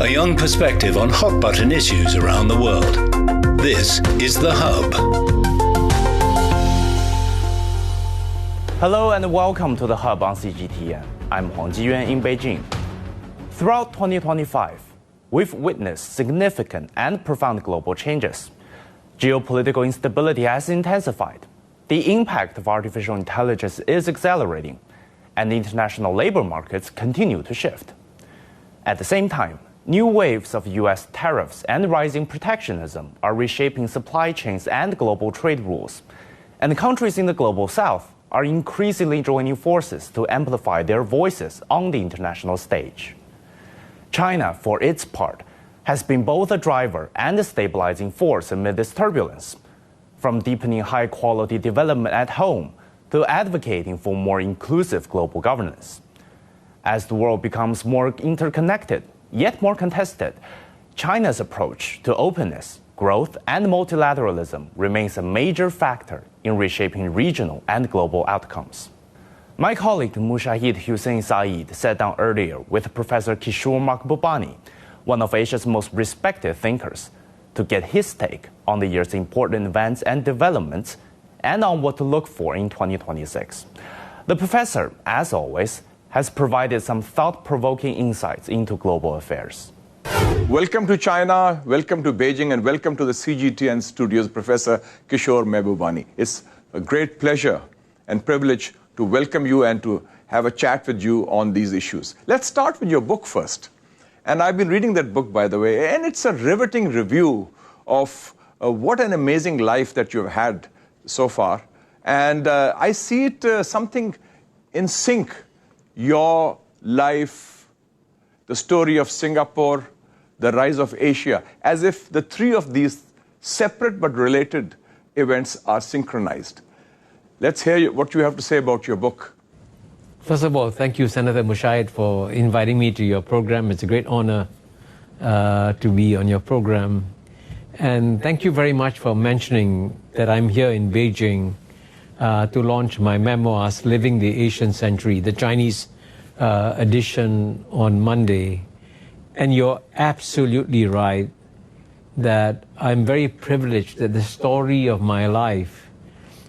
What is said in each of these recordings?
a young perspective on hot-button issues around the world. This is The Hub. Hello and welcome to The Hub on CGTN. I'm Huang Jiyuan in Beijing. Throughout 2025, we've witnessed significant and profound global changes. Geopolitical instability has intensified. The impact of artificial intelligence is accelerating, and international labor markets continue to shift. At the same time, new waves of U.S. tariffs and rising protectionism are reshaping supply chains and global trade rules, and countries in the global south are increasingly joining forces to amplify their voices on the international stage. China, for its part, has been both a driver and a stabilizing force amid this turbulence, from deepening high-quality development at home to advocating for more inclusive global governance. As the world becomes more interconnected, yet more contested, China's approach to openness, growth, and multilateralism remains a major factor in reshaping regional and global outcomes. My colleague Mushahid Hussein Saeed sat down earlier with Professor Kishore Mahbubani, one of Asia's most respected thinkers, to get his take on the year's important events and developments and on what to look for in 2026. The professor, as always, has provided some thought-provoking insights into global affairs. Welcome to China, welcome to Beijing, and welcome to the CGTN studios, Professor Kishore Mahbubani. It's a great pleasure and privilege to welcome you and to have a chat with you on these issues. Let's start with your book first. And I've been reading that book, by the way, and it's a riveting review of what an amazing life that you've had so far. And I see it something in sync. Your life, the story of Singapore, the rise of Asia, as if the three of these separate but related events are synchronized. Let's hear what you have to say about your book. First of all, thank you, Senator Mushahid, for inviting me to your program. It's a great honor to be on your program. And thank you very much for mentioning that I'm here in Beijing to launch my memoirs, Living the Asian Century, the Chinese edition on Monday. And you're absolutely right that I'm very privileged that the story of my life,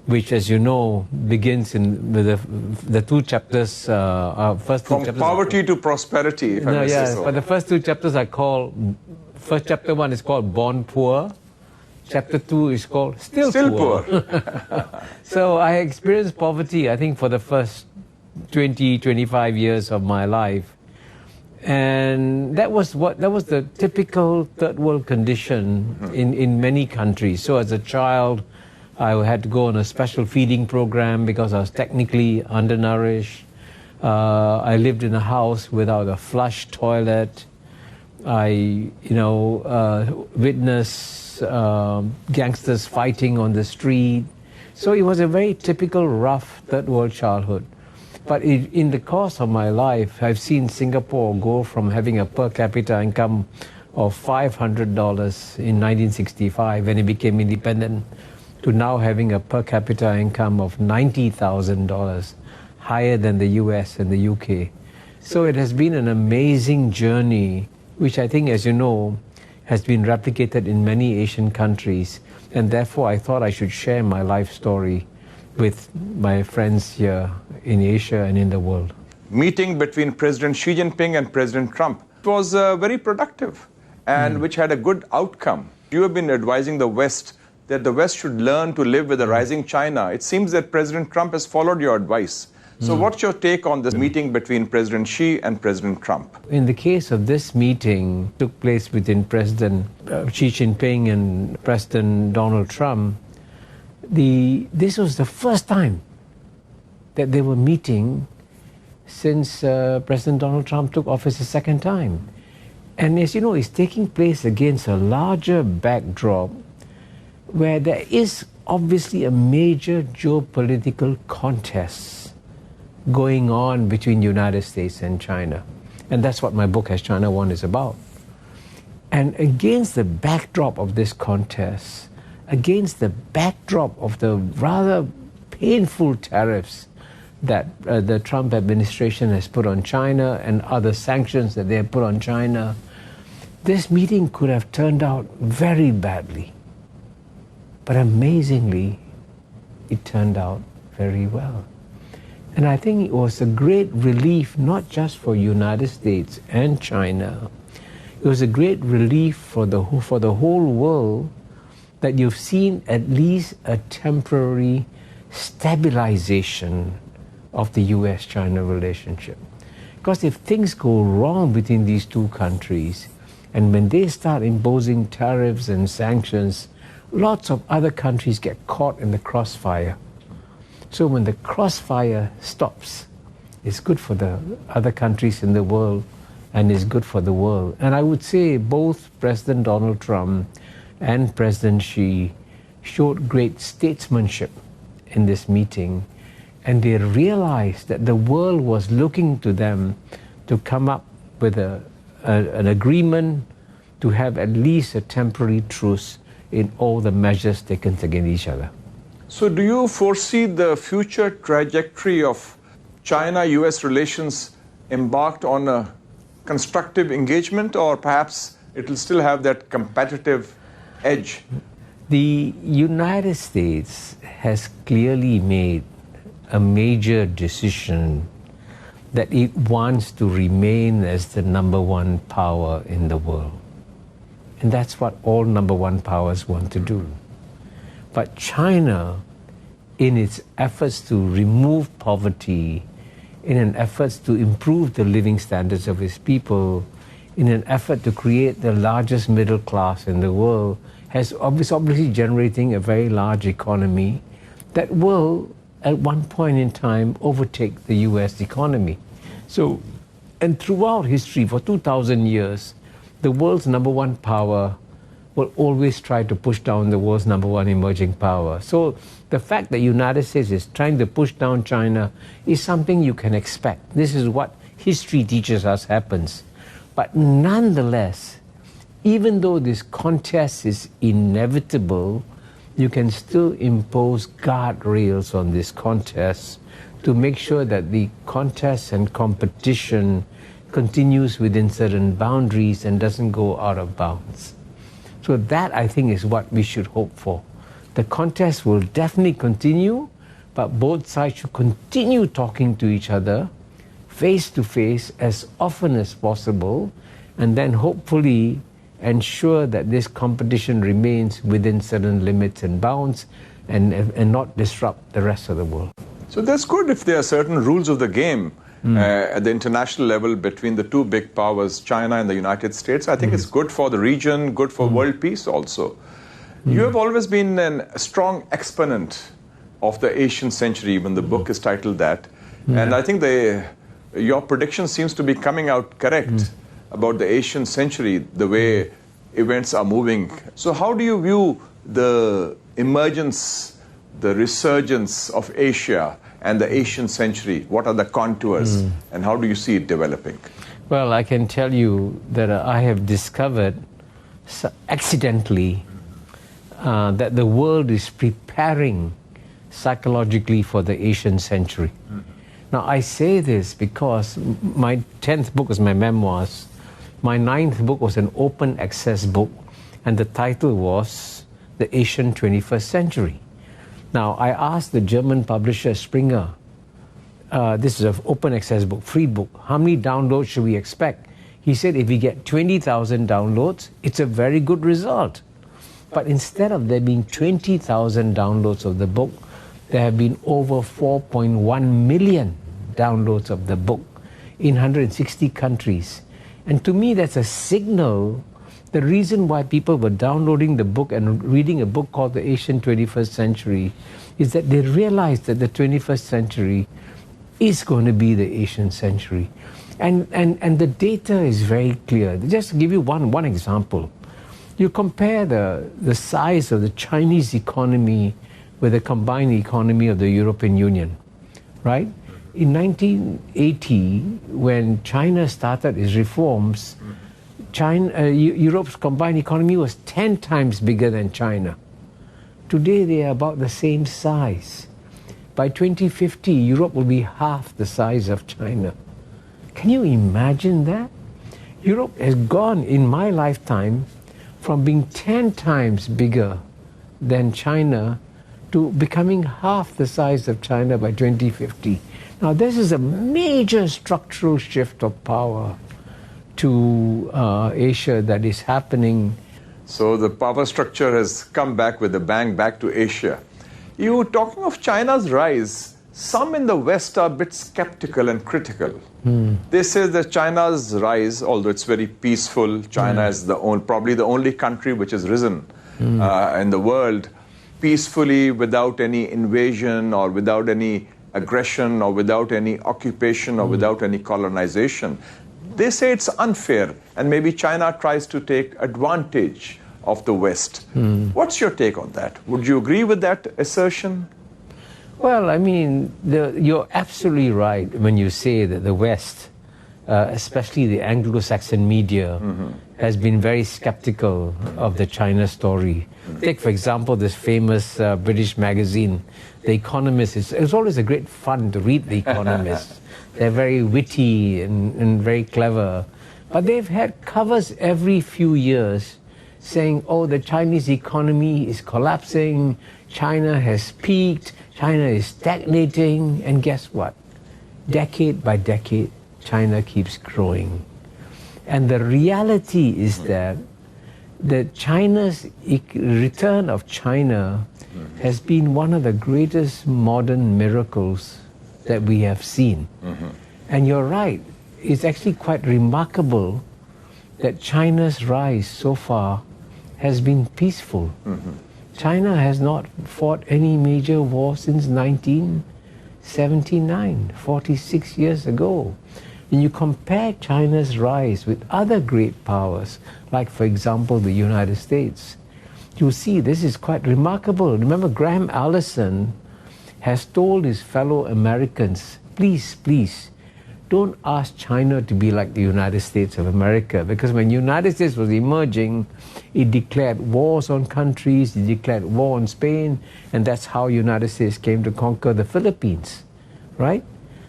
which, as you know, begins with the two chapters, first two chapters. From poverty to prosperity, if I may say so. But the first two chapters are called, first chapter 1 is called Born Poor. Chapter 2 is called Still Poor. So I experienced poverty, I think, for the first 20, 25 years of my life. And that was the typical third world condition in many countries. So as a child, I had to go on a special feeding program because I was technically undernourished. I lived in a house without a flush toilet. I, witnessed gangsters fighting on the street. So it was a very typical rough third world childhood. But in the course of my life, I've seen Singapore go from having a per capita income of $500 in 1965 when it became independent to now having a per capita income of $90,000, higher than the US and the UK. So it has been an amazing journey, which I think, as you know, has been replicated in many Asian countries. And therefore, I thought I should share my life story with my friends here in Asia and in the world. Meeting between President Xi Jinping and President Trump was very productive and which had a good outcome. You have been advising the West that the West should learn to live with a rising China. It seems that President Trump has followed your advice. So what's your take on this meeting between President Xi and President Trump? In the case of this meeting, took place between President Xi Jinping and President Donald Trump, this was the first time that they were meeting since President Donald Trump took office a second time. And as you know, it's taking place against a larger backdrop where there is obviously a major geopolitical contest going on between the United States and China. And that's what my book, As China Won, is about. And against the backdrop of this contest, against the backdrop of the rather painful tariffs that the Trump administration has put on China and other sanctions that they have put on China, this meeting could have turned out very badly. But amazingly, it turned out very well. And I think it was a great relief, not just for United States and China. It was a great relief for the whole world that you've seen at least a temporary stabilization of the U.S.-China relationship. Because if things go wrong between these two countries, and when they start imposing tariffs and sanctions, lots of other countries get caught in the crossfire. So when the crossfire stops, it's good for the other countries in the world and it's good for the world. And I would say both President Donald Trump and President Xi showed great statesmanship in this meeting, and they realized that the world was looking to them to come up with an agreement to have at least a temporary truce in all the measures taken against each other. So do you foresee the future trajectory of China-U.S. relations embarked on a constructive engagement, or perhaps it will still have that competitive edge? The United States has clearly made a major decision that it wants to remain as the number one power in the world. And that's what all number one powers want to do. But China, in its efforts to remove poverty, in an effort to improve the living standards of its people, in an effort to create the largest middle class in the world, has obviously generating a very large economy that will, at one point in time, overtake the U.S. economy. So, and throughout history, for 2,000 years, the world's number one power will always try to push down the world's number one emerging power. So the fact that the United States is trying to push down China is something you can expect. This is what history teaches us happens. But nonetheless, even though this contest is inevitable, you can still impose guardrails on this contest to make sure that the contest and competition continues within certain boundaries and doesn't go out of bounds. So that, I think, is what we should hope for. The contest will definitely continue, but both sides should continue talking to each other face to face as often as possible, and then hopefully ensure that this competition remains within certain limits and bounds and not disrupt the rest of the world. So that's good if there are certain rules of the game at the international level between the two big powers, China and the United States. I think it's good for the region, good for world peace also. You have always been a strong exponent of the Asian century, even the book is titled that. And I think your prediction seems to be coming out correct about the Asian century, the way events are moving. So how do you view the emergence, the resurgence of Asia and the Asian century? What are the contours and how do you see it developing? Well, I can tell you that I have discovered accidentally that the world is preparing psychologically for the Asian century. Now, I say this because my 10th book is my memoirs. My 9th book was an open access book, and the title was The Asian 21st Century. Now, I asked the German publisher Springer, this is an open access book, free book, how many downloads should we expect? He said if we get 20,000 downloads, it's a very good result. But instead of there being 20,000 downloads of the book, there have been over 4.1 million downloads of the book in 160 countries. And to me, that's a signal. The reason why people were downloading the book and reading a book called The Asian 21st Century is that they realized that the 21st century is going to be the Asian century. And the data is very clear. Just to give you one example. You compare the size of the Chinese economy with the combined economy of the European Union, right? In 1980, when China started its reforms, Europe's combined economy was 10 times bigger than China. Today, they are about the same size. By 2050, Europe will be half the size of China. Can you imagine that? Europe has gone, in my lifetime, from being 10 times bigger than China to becoming half the size of China by 2050. Now, this is a major structural shift of power to Asia that is happening. So the power structure has come back with a bang back to Asia. You talking of China's rise, some in the West are a bit skeptical and critical. They say that China's rise, although it's very peaceful, China is probably the only country which has risen in the world peacefully, without any invasion or without any aggression or without any occupation or without any colonization. They say it's unfair, and maybe China tries to take advantage of the West. What's your take on that? Would you agree with that assertion? Well, I mean, you're absolutely right when you say that the West, especially the Anglo-Saxon media, has been very skeptical of the China story. Take, for example, this famous British magazine, The Economist. It's always a great fun to read The Economist. They're very witty and very clever. But they've had covers every few years saying, oh, the Chinese economy is collapsing, China has peaked, China is stagnating, and guess what? Decade by decade, China keeps growing. And the reality is that China's return of China has been one of the greatest modern miracles that we have seen. And you're right, it's actually quite remarkable that China's rise so far has been peaceful. China has not fought any major war since 1979, 46 years ago. When you compare China's rise with other great powers, like, for example, the United States, you see this is quite remarkable. Remember, Graham Allison has told his fellow Americans, please, please, don't ask China to be like the United States of America, because when the United States was emerging, it declared wars on countries, it declared war on Spain, and that's how the United States came to conquer the Philippines, right?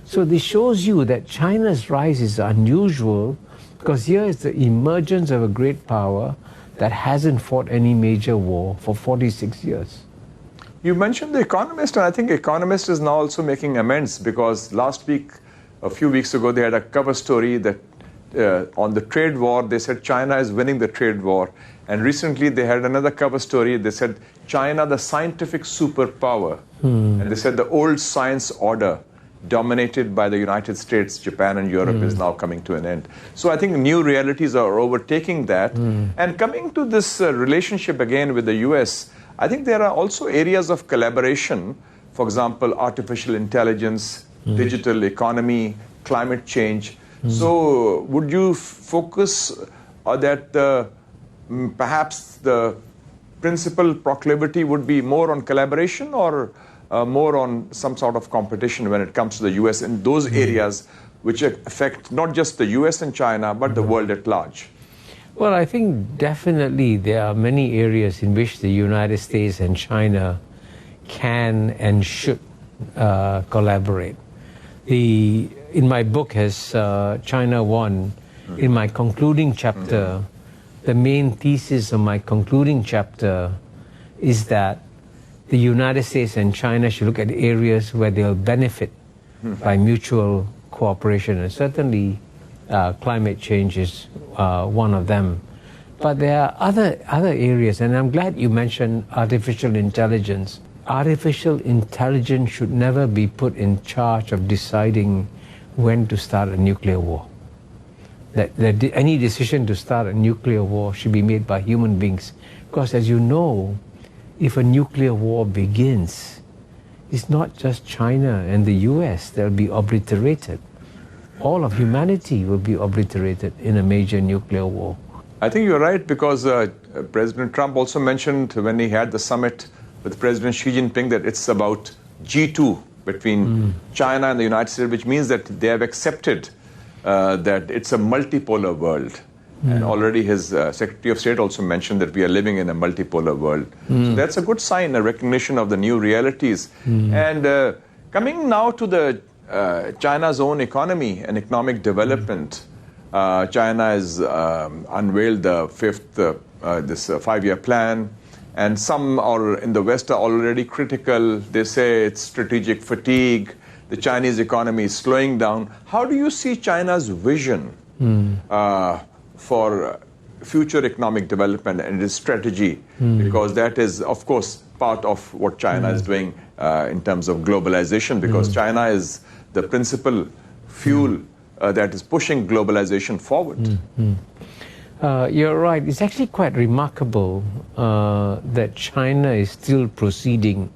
So this shows you that China's rise is unusual, because here is the emergence of a great power that hasn't fought any major war for 46 years. You mentioned The Economist, and I think Economist is now also making amends, because last week, a few weeks ago, they had a cover story that on the trade war, they said China is winning the trade war. And recently they had another cover story. They said China, the scientific superpower. And they said the old science order dominated by the United States, Japan, and Europe is now coming to an end. So I think new realities are overtaking that. And coming to this relationship again with the US, I think there are also areas of collaboration. For example, artificial intelligence, digital economy, climate change. So would you focus that perhaps the principal proclivity would be more on collaboration or more on some sort of competition when it comes to the US in those areas which affect not just the US and China, but the world at large? Well, I think definitely there are many areas in which the United States and China can and should collaborate. In my book, as China Won, in my concluding chapter, the main thesis of my concluding chapter is that the United States and China should look at areas where they'll benefit by mutual cooperation. And certainly climate change is one of them. But there are other areas, and I'm glad you mentioned artificial intelligence. Artificial intelligence should never be put in charge of deciding when to start a nuclear war. That any decision to start a nuclear war should be made by human beings. Because as you know, if a nuclear war begins, it's not just China and the US that will be obliterated. All of humanity will be obliterated in a major nuclear war. I think you're right, because President Trump also mentioned when he had the summit with President Xi Jinping that it's about G2 between China and the United States, which means that they have accepted that it's a multipolar world. And already his Secretary of State also mentioned that we are living in a multipolar world. So that's a good sign, a recognition of the new realities. And coming now to the China's own economy and economic development, China has unveiled the fifth, this 5-year plan. And some are in the West are already critical. They say it's strategic fatigue. The Chinese economy is slowing down. How do you see China's vision for future economic development and its strategy? Because that is, of course, part of what China is doing in terms of globalization, because China is the principal fuel that is pushing globalization forward. You're right. It's actually quite remarkable that China is still proceeding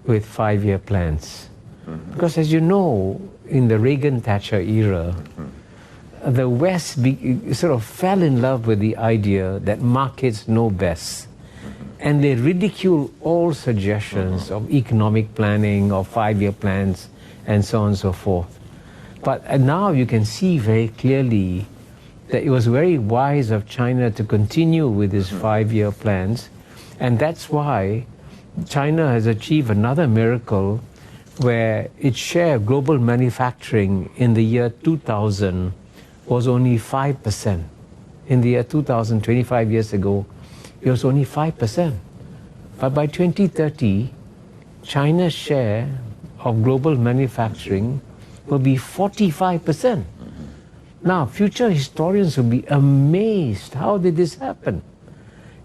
with 5-year plans. Because as you know, in the Reagan-Thatcher era, the West sort of fell in love with the idea that markets know best. And they ridicule all suggestions of economic planning, of 5-year plans, and so on and so forth. But now you can see very clearly that it was very wise of China to continue with its 5-year plans. And that's why China has achieved another miracle where its share of global manufacturing in the year 2000 was only 5%. In the year 2000, 25 years ago, it was only 5%. But by 2030, China's share of global manufacturing will be 45%. Now, future historians will be amazed. How did this happen?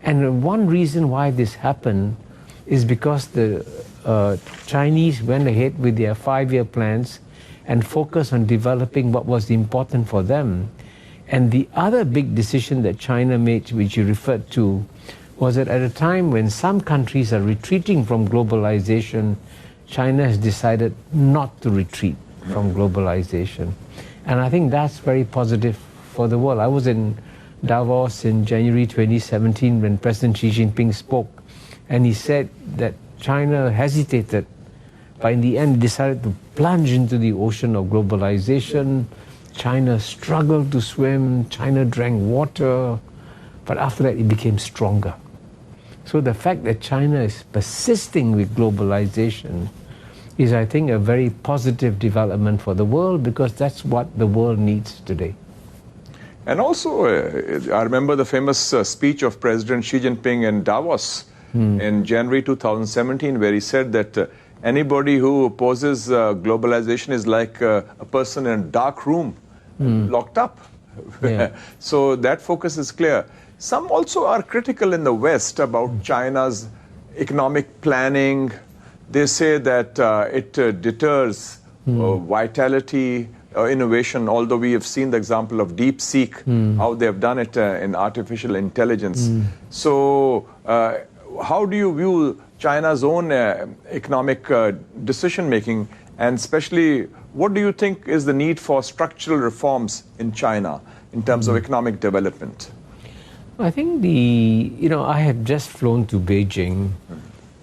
And one reason why this happened is because the Chinese went ahead with their 5-year plans and focused on developing what was important for them. And the other big decision that China made, which you referred to, was that at a time when some countries are retreating from globalization, China has decided not to retreat from globalization. And I think that's very positive for the world. I was in Davos in January 2017 when President Xi Jinping spoke, and he said that China hesitated, but in the end decided to plunge into the ocean of globalization. China struggled to swim, China drank water, but after that it became stronger. So the fact that China is persisting with globalization is, I think, a very positive development for the world, because that's what the world needs today. And also, I remember the famous speech of President Xi Jinping in Davos in January 2017, where he said that anybody who opposes globalization is like a person in a dark room, locked up. Yeah. So that focus is clear. Some also are critical in the West about China's economic planning. They say that it deters vitality, innovation, although we have seen the example of DeepSeek, how they have done it in artificial intelligence. So how do you view China's own economic decision-making, and especially what do you think is the need for structural reforms in China in terms of economic development? I think I have just flown to Beijing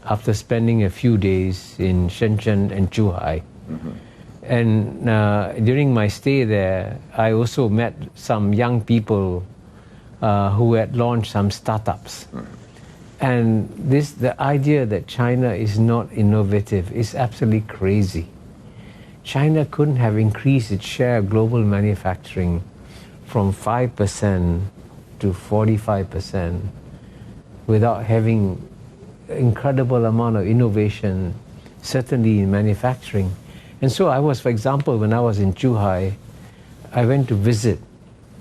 after spending a few days in Shenzhen and Zhuhai. And during my stay there, I also met some young people who had launched some startups. And the idea that China is not innovative is absolutely crazy. China couldn't have increased its share of global manufacturing from 5% to 45% without having incredible amount of innovation, certainly in manufacturing. And so I was, for example, when I was in Zhuhai, I went to visit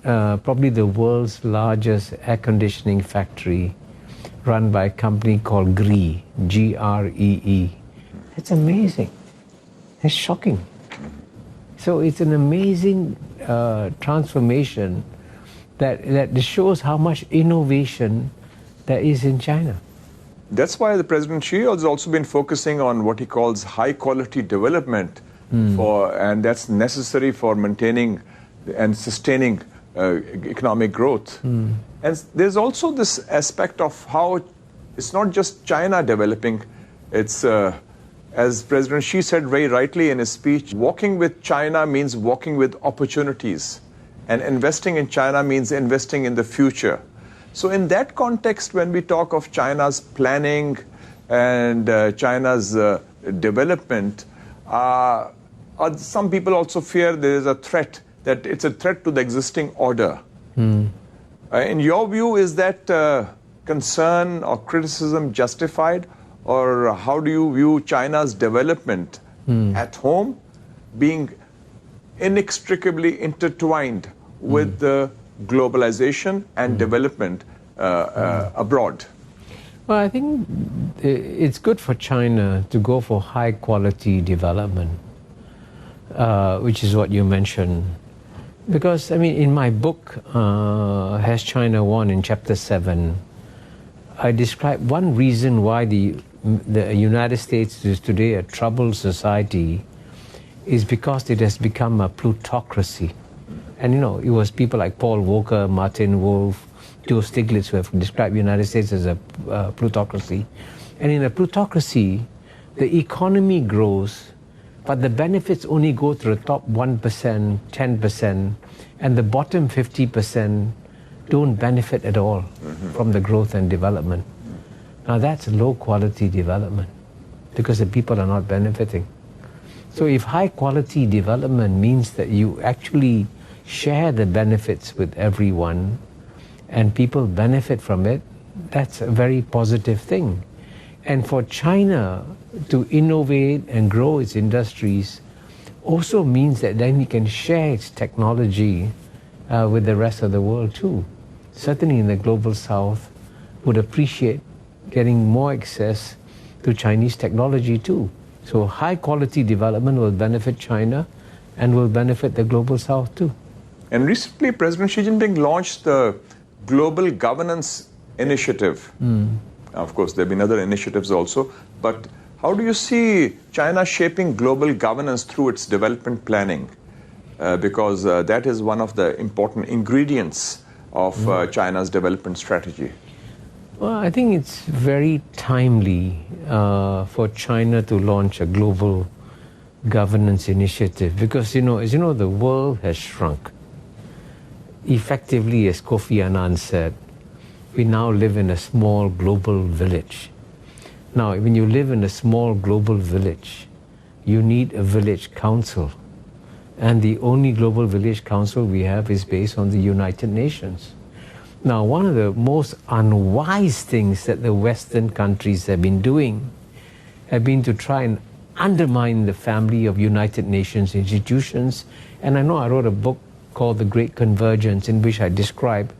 probably the world's largest air conditioning factory run by a company called GREE, G-R-E-E. It's amazing. It's shocking. So it's an amazing transformation that shows how much innovation there is in China. That's why the President Xi has also been focusing on what he calls high-quality development, and that's necessary for maintaining and sustaining economic growth. And there's also this aspect of how it's not just China developing, it's, as President Xi said very rightly in his speech, walking with China means walking with opportunities, and investing in China means investing in the future. So in that context, when we talk of China's planning and China's development, some people also fear there is a threat that it's a threat to the existing order. In your view, is that concern or criticism justified? Or how do you view China's development at home being inextricably intertwined with the globalization and development abroad? Well, I think it's good for China to go for high quality development, which is what you mentioned. Because, I mean, in my book, Has China Won, in chapter 7, I describe one reason why the United States is today a troubled society is because it has become a plutocracy. And, you know, it was people like Paul Volcker, Martin Wolf, Joe Stiglitz who have described the United States as a plutocracy. And in a plutocracy, the economy grows, but the benefits only go to the top 1%, 10%, and the bottom 50% don't benefit at all from the growth and development. Now that's low quality development because the people are not benefiting. So if high quality development means that you actually share the benefits with everyone and people benefit from it, that's a very positive thing. And for China to innovate and grow its industries also means that then it can share its technology with the rest of the world too. Certainly in the global south would appreciate getting more access to Chinese technology too. So high quality development will benefit China and will benefit the global south too. And recently President Xi Jinping launched the Global Governance Initiative. Of course, there have been other initiatives also, but how do you see China shaping global governance through its development planning? Because that is one of the important ingredients of China's development strategy. Well, I think it's very timely for China to launch a global governance initiative because, as you know, the world has shrunk. Effectively, as Kofi Annan said, we now live in a small global village. Now, when you live in a small global village, you need a village council. And the only global village council we have is based on the United Nations. Now, one of the most unwise things that the Western countries have been doing have been to try and undermine the family of United Nations institutions. And I know I wrote a book called The Great Convergence in which I describe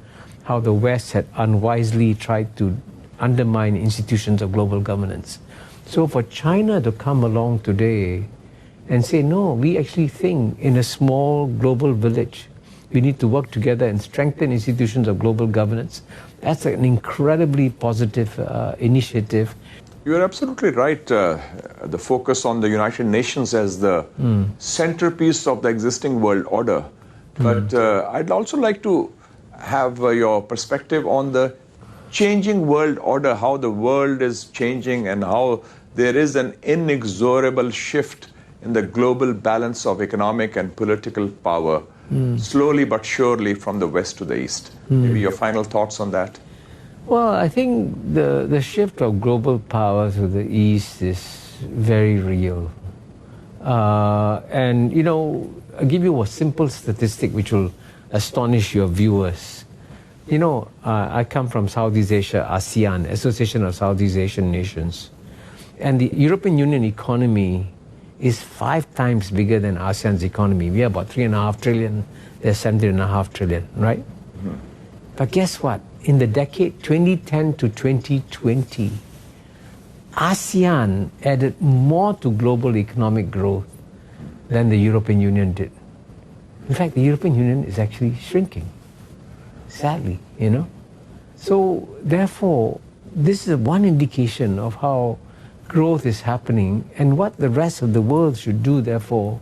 how the West had unwisely tried to undermine institutions of global governance. So for China to come along today and say, no, we actually think in a small global village, we need to work together and strengthen institutions of global governance, that's an incredibly positive initiative. You're absolutely right. The focus on the United Nations as the centerpiece of the existing world order. But I'd also like to have your perspective on the changing world order, how the world is changing and how there is an inexorable shift in the global balance of economic and political power, slowly but surely from the west to the east. Maybe your final thoughts on that? Well, I think the shift of global power to the east is very real. And, I'll give you a simple statistic which will astonish your viewers. I come from Southeast Asia, ASEAN, Association of Southeast Asian Nations. And the European Union economy is 5 times bigger than ASEAN's economy. We are about 3.5 trillion, they're 17.5 trillion, right? But guess what? In the decade 2010 to 2020, ASEAN added more to global economic growth than the European Union did. In fact, the European Union is actually shrinking, sadly, So, therefore, this is one indication of how growth is happening, and what the rest of the world should do, therefore,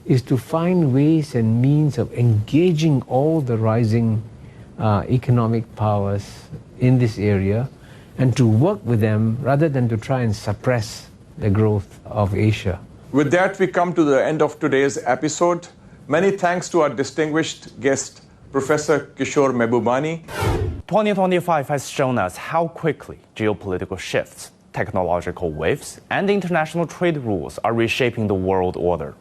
is to find ways and means of engaging all the rising economic powers in this area and to work with them rather than to try and suppress the growth of Asia. With that, we come to the end of today's episode. Many thanks to our distinguished guest, Professor Kishore Mahbubani. 2025 has shown us how quickly geopolitical shifts, technological waves, and international trade rules are reshaping the world order.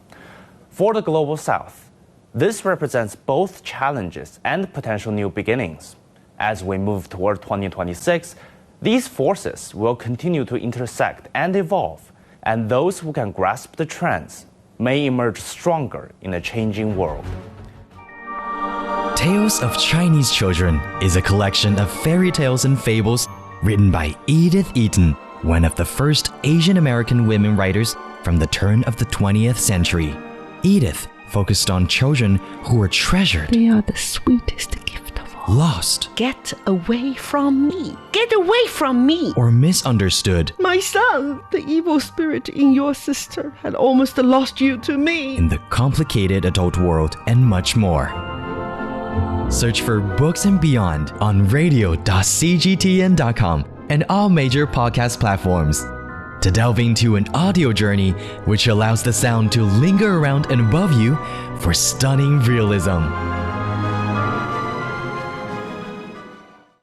For the global south, This represents both challenges and potential new beginnings. As we move toward 2026, these forces will continue to intersect and evolve, and those who can grasp the trends may emerge stronger in a changing world. Tales of Chinese Children is a collection of fairy tales and fables written by Edith Eaton, one of the first Asian American women writers from the turn of the 20th century. Edith focused on children who were treasured, They are the sweetest gift of all. lost, Get away from me! Get away from me! or misunderstood My son, the evil spirit in your sister had almost lost you to me. in the complicated adult world, and much more. Search for Books and Beyond on radio.cgtn.com and all major podcast platforms to delve into an audio journey which allows the sound to linger around and above you for stunning realism.